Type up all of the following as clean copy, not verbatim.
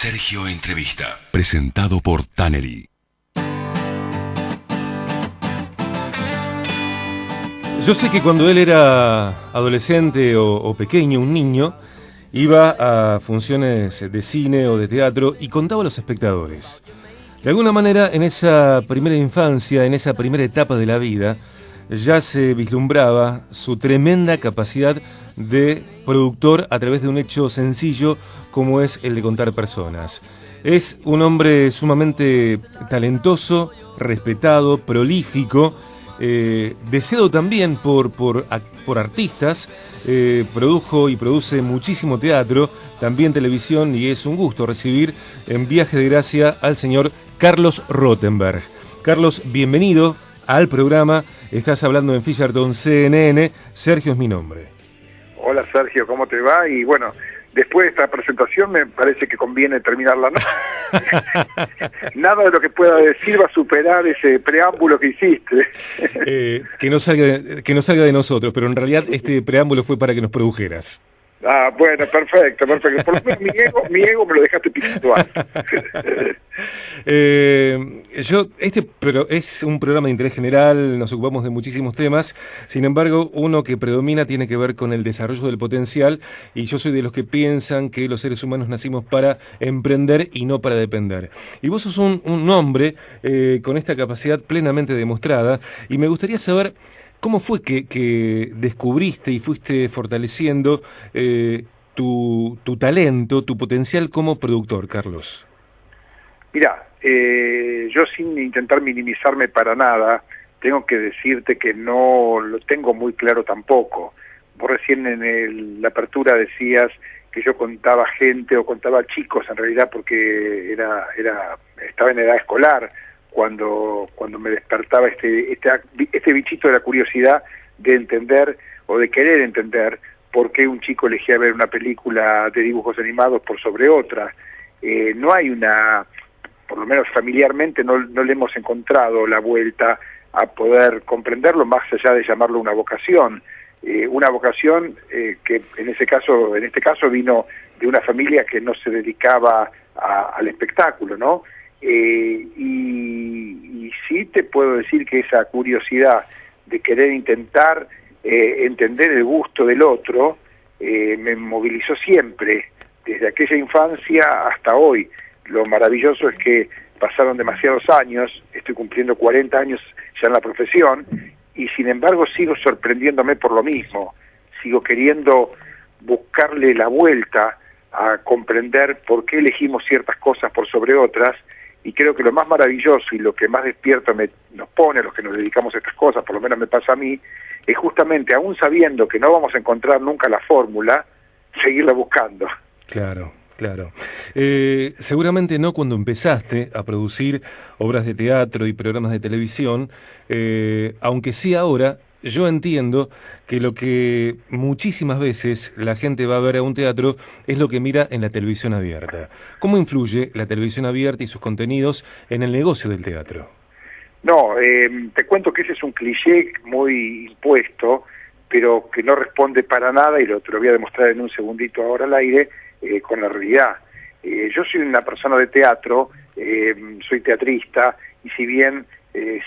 Sergio Entrevista, presentado por Tannery. Yo sé que cuando él era adolescente o pequeño, un niño, iba a funciones de cine o de teatro y contaba a los espectadores. De alguna manera, en esa primera infancia, en esa primera etapa de la vida, ya se vislumbraba su tremenda capacidad de productor a través de un hecho sencillo como es el de contar personas. Es un hombre sumamente talentoso, respetado, prolífico, deseado también por artistas. Produjo y produce muchísimo teatro, también televisión, y es un gusto recibir en Viaje de Gracia al señor Carlos Rothenberg. Carlos, bienvenido al programa. Estás hablando en Fisherton CNN. Sergio es mi nombre. Hola Sergio, ¿cómo te va? Y bueno, después de esta presentación me parece que conviene terminarla, ¿no? Nada de lo que pueda decir va a superar ese preámbulo que hiciste. Que no salga de nosotros, pero en realidad este preámbulo fue para que nos produjeras. Ah, bueno, perfecto. Por lo menos mi ego me lo dejaste picando antes. Pero es un programa de interés general, nos ocupamos de muchísimos temas. Sin embargo, uno que predomina tiene que ver con el desarrollo del potencial, y yo soy de los que piensan que los seres humanos nacimos para emprender y no para depender. Y vos sos un hombre con esta capacidad plenamente demostrada, y me gustaría saber ¿cómo fue que descubriste y fuiste fortaleciendo tu talento, tu potencial como productor, Carlos? Mirá, yo sin intentar minimizarme para nada, tengo que decirte que no lo tengo muy claro tampoco. Vos recién en la apertura decías que yo contaba gente o contaba chicos en realidad porque estaba en edad escolar. Cuando me despertaba este bichito de la curiosidad de entender o de querer entender por qué un chico elegía ver una película de dibujos animados por sobre otra. No hay por lo menos familiarmente no le hemos encontrado la vuelta a poder comprenderlo más allá de llamarlo una vocación. Una vocación que en este caso vino de una familia que no se dedicaba al espectáculo, ¿no? Y sí te puedo decir que esa curiosidad de querer intentar entender el gusto del otro me movilizó siempre, desde aquella infancia hasta hoy. Lo maravilloso es que pasaron demasiados años, estoy cumpliendo 40 años ya en la profesión, y sin embargo sigo sorprendiéndome por lo mismo, sigo queriendo buscarle la vuelta a comprender por qué elegimos ciertas cosas por sobre otras. Y creo que lo más maravilloso y lo que más despierto nos pone a los que nos dedicamos a estas cosas, por lo menos me pasa a mí, es justamente, aún sabiendo que no vamos a encontrar nunca la fórmula, seguirla buscando. Claro. Seguramente no cuando empezaste a producir obras de teatro y programas de televisión, aunque sí ahora. Yo entiendo que lo que muchísimas veces la gente va a ver a un teatro es lo que mira en la televisión abierta. ¿Cómo influye la televisión abierta y sus contenidos en el negocio del teatro? No, te cuento que ese es un cliché muy impuesto, pero que no responde para nada, y te lo voy a demostrar en un segundito ahora al aire, con la realidad. Yo soy una persona de teatro, soy teatrista, y si bien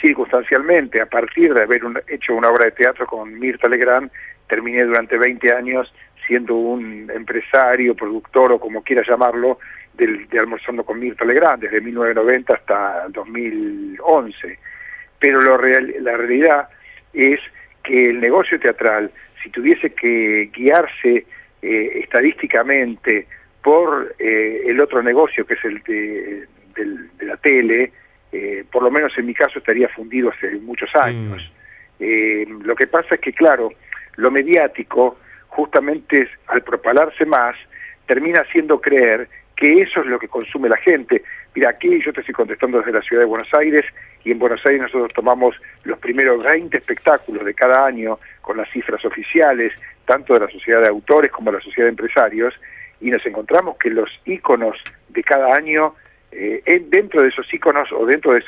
circunstancialmente, a partir de haber hecho una obra de teatro con Mirta Legrand, terminé durante 20 años siendo un empresario, productor o como quiera llamarlo, de Almorzando con Mirta Legrand, desde 1990 hasta 2011. Pero la realidad es que el negocio teatral, si tuviese que guiarse estadísticamente por el otro negocio, que es el de la tele, por lo menos en mi caso estaría fundido hace muchos años. Lo que pasa es que, claro, lo mediático, justamente al propalarse más, termina haciendo creer que eso es lo que consume la gente. Mira, aquí yo te estoy contestando desde la ciudad de Buenos Aires, y en Buenos Aires nosotros tomamos los primeros 20 espectáculos de cada año con las cifras oficiales, tanto de la sociedad de autores como de la sociedad de empresarios, y nos encontramos que los íconos de cada año, dentro de esos íconos o dentro de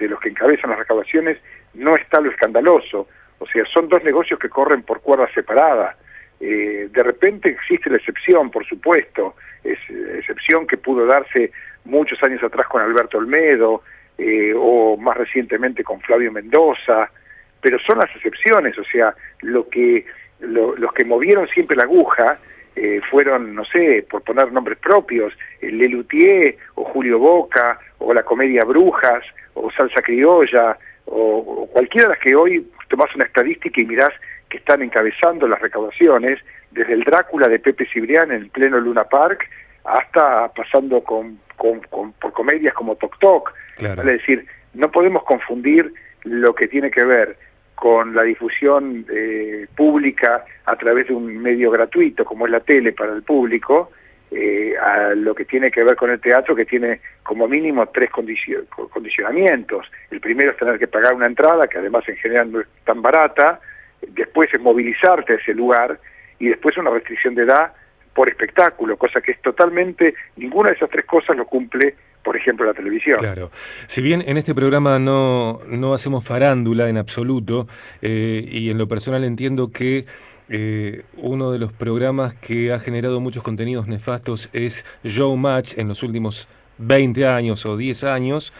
los que encabezan las recaudaciones, no está lo escandaloso. O sea, son dos negocios que corren por cuerdas separadas. De repente existe la excepción, por supuesto, es excepción que pudo darse muchos años atrás con Alberto Olmedo, o más recientemente con Flavio Mendoza, pero son las excepciones, o sea, los que movieron siempre la aguja fueron, no sé, por poner nombres propios, Lelutier o Julio Boca, o la comedia Brujas, o Salsa Criolla, o cualquiera de las que hoy tomás una estadística y mirás que están encabezando las recaudaciones, desde el Drácula de Pepe Cibrián en el pleno Luna Park, hasta pasando por comedias como Toc Toc. Claro. Es decir, no podemos confundir lo que tiene que ver con la difusión pública a través de un medio gratuito como es la tele para el público, a lo que tiene que ver con el teatro, que tiene como mínimo 3 condicionamientos. El primero es tener que pagar una entrada, que además en general no es tan barata, después es movilizarte a ese lugar, y después una restricción de edad por espectáculo, cosa que es totalmente, ninguna de esas 3 cosas lo cumple, por ejemplo, la televisión. Claro. Si bien en este programa no hacemos farándula en absoluto, y en lo personal entiendo que uno de los programas que ha generado muchos contenidos nefastos es Showmatch en los últimos 20 años o 10 años,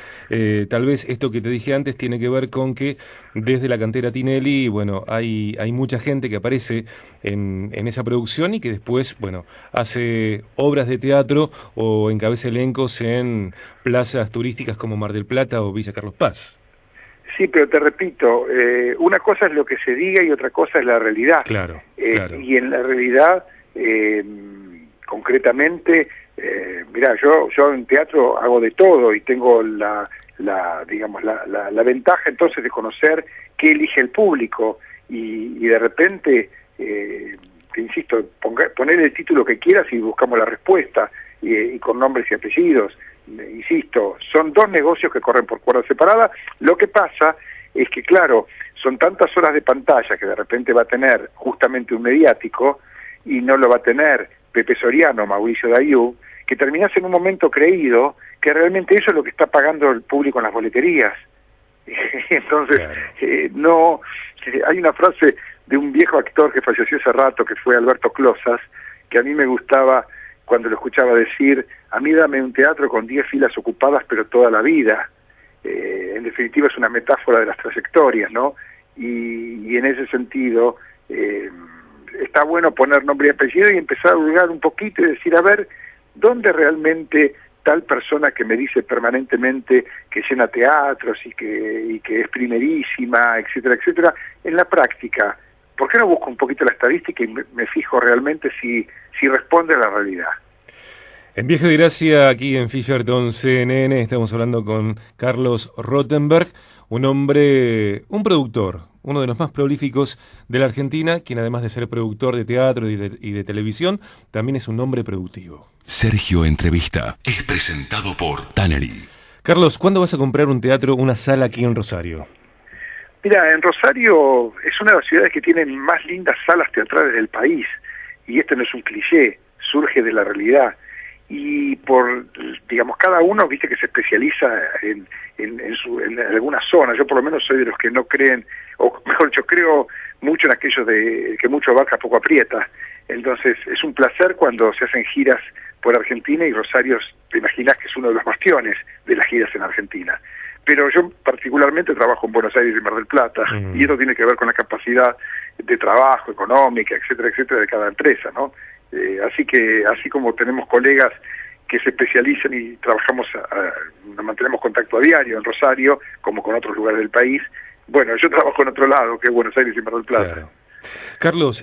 tal vez esto que te dije antes tiene que ver con que desde la cantera Tinelli, bueno, hay mucha gente que aparece en esa producción y que después, bueno, hace obras de teatro o encabeza elencos en plazas turísticas como Mar del Plata o Villa Carlos Paz. Sí, pero te repito, una cosa es lo que se diga y otra cosa es la realidad. Claro, claro. Y en la realidad, concretamente, mirá, yo en teatro hago de todo y tengo la ventaja entonces de conocer qué elige el público y de repente, te insisto, poner el título que quieras y buscamos la respuesta y con nombres y apellidos. Insisto, son 2 negocios que corren por cuerda separada. Lo que pasa es que, claro, son tantas horas de pantalla que de repente va a tener justamente un mediático y no lo va a tener Pepe Soriano, Mauricio Daillou, que terminás en un momento creído que realmente eso es lo que está pagando el público en las boleterías. Entonces, claro. Hay una frase de un viejo actor que falleció hace rato, que fue Alberto Closas, que a mí me gustaba cuando lo escuchaba decir: a mí dame un teatro con 10 filas ocupadas, pero toda la vida. En definitiva es una metáfora de las trayectorias, ¿no? Y en ese sentido, está bueno poner nombre y apellido y empezar a hurgar un poquito y decir, a ver, ¿dónde realmente tal persona que me dice permanentemente que llena teatros y que es primerísima, etcétera, etcétera, en la práctica, ¿por qué no busco un poquito la estadística y me fijo realmente si responde a la realidad? En Viaje de Gracia, aquí en Fisherton CNN, estamos hablando con Carlos Rothenberg, un productor, uno de los más prolíficos de la Argentina, quien además de ser productor de teatro y de televisión, también es un hombre productivo. Sergio Entrevista es presentado por Tannery. Carlos, ¿cuándo vas a comprar un teatro, una sala aquí en Rosario? Mira, en Rosario es una de las ciudades que tienen más lindas salas teatrales del país, y esto no es un cliché, surge de la realidad. Y digamos, cada uno, viste, que se especializa en alguna zona. Yo por lo menos soy de los que no creen, o mejor dicho, creo mucho en aquello de que mucho abarca, poco aprieta. Entonces es un placer cuando se hacen giras por Argentina, y Rosario, te imaginas que es uno de los bastiones de las giras en Argentina. Pero yo particularmente trabajo en Buenos Aires y Mar del Plata, y eso tiene que ver con la capacidad de trabajo, económica, etcétera, etcétera, de cada empresa, ¿no? Así que, así como tenemos colegas que se especializan y trabajamos, mantenemos contacto a diario en Rosario, como con otros lugares del país, bueno, yo trabajo en otro lado, que es Buenos Aires y Mar del Plata. Claro. Carlos,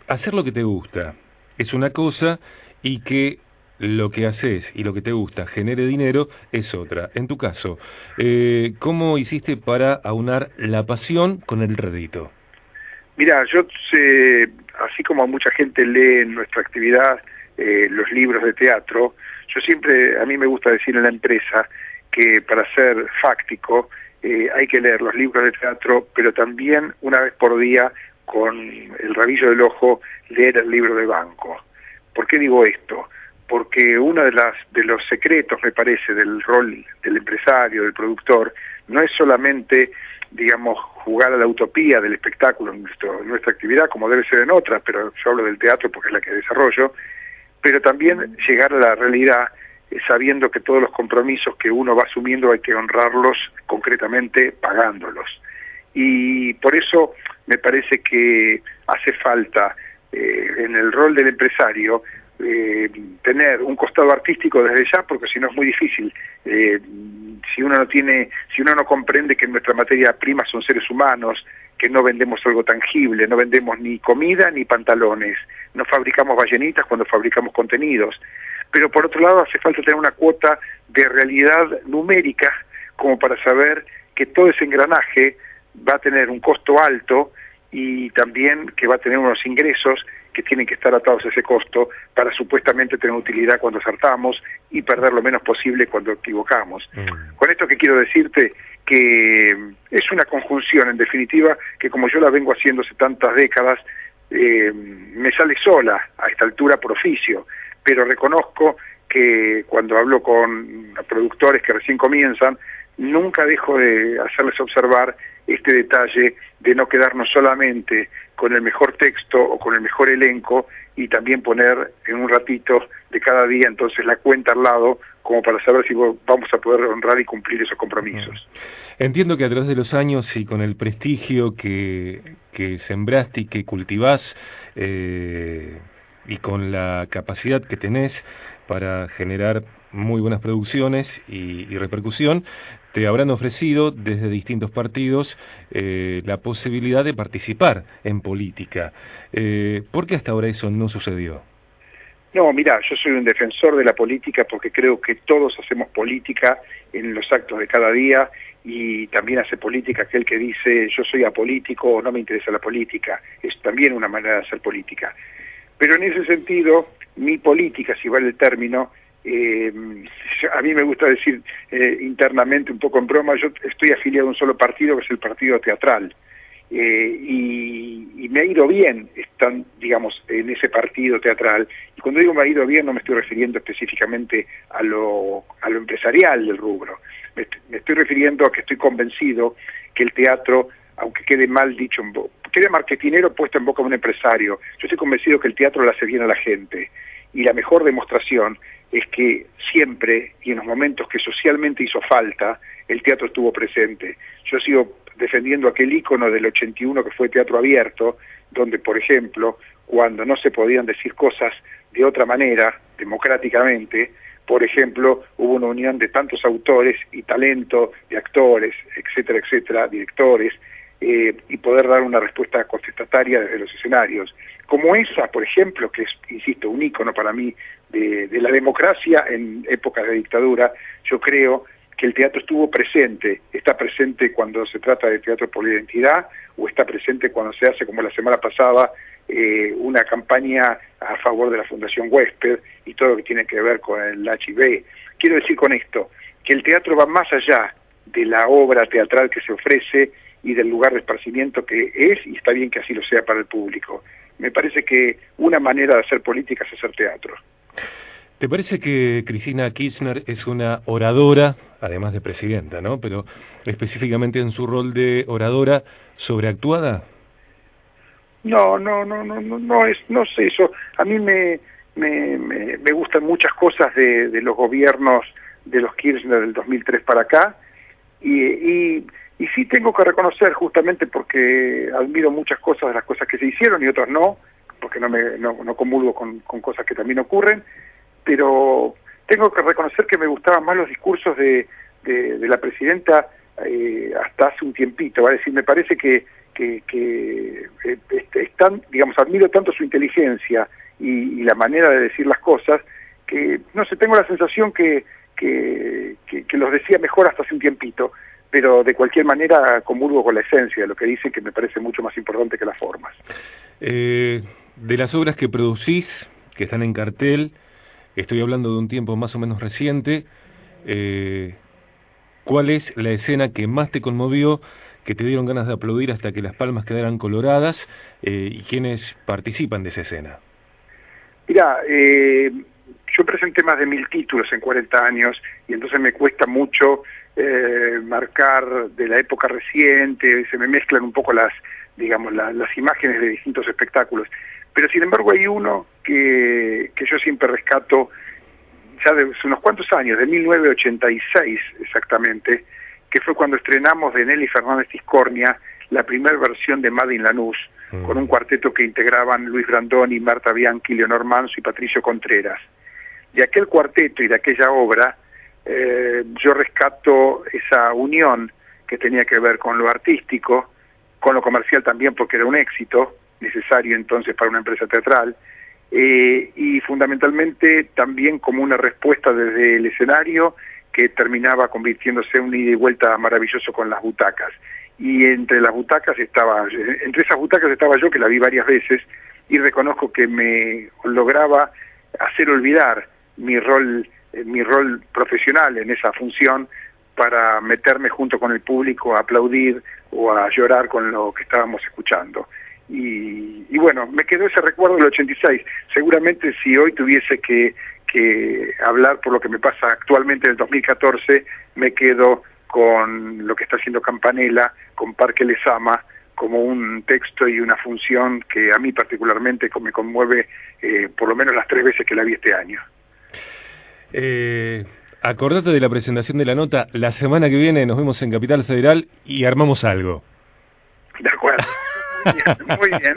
hacer lo que te gusta es una cosa, y que lo que haces y lo que te gusta genere dinero es otra. En tu caso, ¿cómo hiciste para aunar la pasión con el rédito? Mira, yo sé, así como mucha gente lee en nuestra actividad los libros de teatro, yo siempre, a mí me gusta decir en la empresa que para ser fáctico hay que leer los libros de teatro, pero también una vez por día, con el rabillo del ojo, leer el libro de banco. ¿Por qué digo esto? Porque uno de los secretos, me parece, del rol del empresario, del productor, no es solamente, digamos, jugar a la utopía del espectáculo en nuestra actividad, como debe ser en otras, pero yo hablo del teatro porque es la que desarrollo, pero también llegar a la realidad sabiendo que todos los compromisos que uno va asumiendo hay que honrarlos concretamente pagándolos. Y por eso me parece que hace falta en el rol del empresario tener un costado artístico desde ya, porque si no es muy difícil. Si uno no comprende que nuestra materia prima son seres humanos, que no vendemos algo tangible, no vendemos ni comida ni pantalones, no fabricamos ballenitas cuando fabricamos contenidos. Pero por otro lado hace falta tener una cuota de realidad numérica como para saber que todo ese engranaje va a tener un costo alto y también que va a tener unos ingresos que tienen que estar atados a ese costo para supuestamente tener utilidad cuando acertamos y perder lo menos posible cuando equivocamos. Con esto que quiero decirte que es una conjunción, en definitiva, que como yo la vengo haciendo hace tantas décadas, me sale sola a esta altura por oficio, pero reconozco que cuando hablo con productores que recién comienzan, nunca dejo de hacerles observar este detalle de no quedarnos solamente con el mejor texto o con el mejor elenco y también poner en un ratito de cada día entonces la cuenta al lado como para saber si vamos a poder honrar y cumplir esos compromisos. Entiendo que a través de los años y con el prestigio que sembraste y que cultivás y con la capacidad que tenés para generar muy buenas producciones y repercusión, te habrán ofrecido desde distintos partidos la posibilidad de participar en política. ¿Por qué hasta ahora eso no sucedió? No, mira, yo soy un defensor de la política porque creo que todos hacemos política en los actos de cada día y también hace política aquel que dice yo soy apolítico o no me interesa la política. Es también una manera de hacer política. Pero en ese sentido, mi política, si vale el término, a mí me gusta decir internamente, un poco en broma, yo estoy afiliado a un solo partido, que es el Partido Teatral, y me ha ido bien, digamos, en ese partido teatral, y cuando digo me ha ido bien no me estoy refiriendo específicamente a lo empresarial del rubro, me estoy refiriendo a que estoy convencido que el teatro, aunque quede mal dicho, quede marketinero puesto en boca de un empresario, yo estoy convencido que el teatro le hace bien a la gente, y la mejor demostración es que siempre, y en los momentos que socialmente hizo falta, el teatro estuvo presente. Yo sigo defendiendo aquel ícono del 81 que fue Teatro Abierto, donde, por ejemplo, cuando no se podían decir cosas de otra manera, democráticamente, por ejemplo, hubo una unión de tantos autores y talento de actores, etcétera, etcétera, directores, y poder dar una respuesta contestataria desde los escenarios. Como esa, por ejemplo, que es, insisto, un ícono para mí de la democracia en épocas de dictadura, yo creo que el teatro estuvo presente, está presente cuando se trata de teatro por la identidad, o está presente cuando se hace, como la semana pasada, una campaña a favor de la Fundación Huésped y todo lo que tiene que ver con el HIV. Quiero decir con esto, que el teatro va más allá de la obra teatral que se ofrece y del lugar de esparcimiento que es, y está bien que así lo sea para el público. Me parece que una manera de hacer política es hacer teatro. ¿Te parece que Cristina Kirchner es una oradora, además de presidenta, ¿no? Pero específicamente en su rol de oradora, sobreactuada? No sé eso. A mí me gustan muchas cosas de los gobiernos de los Kirchner del 2003 para acá, y sí tengo que reconocer, justamente porque admiro muchas cosas de las cosas que se hicieron y otras no, porque no comulgo con cosas que también ocurren, pero tengo que reconocer que me gustaban más los discursos de la presidenta hasta hace un tiempito, ¿vale? Es decir, me parece que están, digamos, admiro tanto su inteligencia y la manera de decir las cosas, que, no sé, tengo la sensación que los decía mejor hasta hace un tiempito, pero de cualquier manera comulgo con la esencia de lo que dicen, que me parece mucho más importante que las formas. De las obras que producís, que están en cartel, estoy hablando de un tiempo más o menos reciente, ¿cuál es la escena que más te conmovió, que te dieron ganas de aplaudir hasta que las palmas quedaran coloradas, y quiénes participan de esa escena? Mirá, yo presenté más de 1000 títulos en 40 años y entonces me cuesta mucho marcar de la época reciente, se me mezclan un poco las imágenes de distintos espectáculos. Pero sin embargo hay uno que yo siempre rescato, ya de unos cuantos años, de 1986 exactamente, que fue cuando estrenamos de Nelly Fernández Tiscornia la primera versión de Made in Lanús, con un cuarteto que integraban Luis Brandoni, Marta Bianchi, Leonor Manso y Patricio Contreras. De aquel cuarteto y de aquella obra, yo rescato esa unión que tenía que ver con lo artístico, con lo comercial también, porque era un éxito necesario entonces para una empresa teatral, y fundamentalmente también como una respuesta desde el escenario que terminaba convirtiéndose en un ida y vuelta maravilloso con las butacas. Y entre esas butacas estaba yo, que la vi varias veces, y reconozco que me lograba hacer olvidar mi rol profesional en esa función para meterme junto con el público a aplaudir o a llorar con lo que estábamos escuchando. Y bueno, me quedó ese recuerdo del 86. Seguramente si hoy tuviese que hablar por lo que me pasa actualmente en el 2014, me quedo con lo que está haciendo Campanella, con Parque Lezama, como un texto y una función que a mí particularmente me conmueve por lo menos las 3 veces que la vi este año. Acordate de la presentación de la nota, la semana que viene nos vemos en Capital Federal y armamos algo. De acuerdo. Muy bien.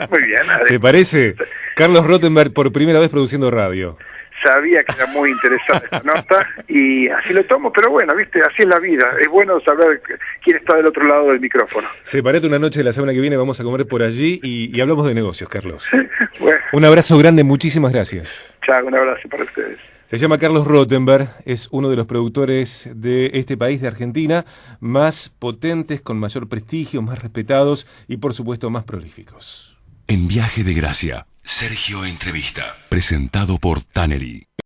¿Te parece? Carlos Rottenberg por primera vez produciendo radio. Sabía que era muy interesante esta nota y así lo tomo, pero bueno, viste, así es la vida. Es bueno saber quién está del otro lado del micrófono. Separate una noche de la semana que viene, vamos a comer por allí y hablamos de negocios, Carlos. Bueno. Un abrazo grande, muchísimas gracias. Chao, un abrazo para ustedes. Se llama Carlos Rottenberg, es uno de los productores de este país, de Argentina, más potentes, con mayor prestigio, más respetados y por supuesto más prolíficos. En Viaje de Gracia, Sergio Entrevista, presentado por Tannery.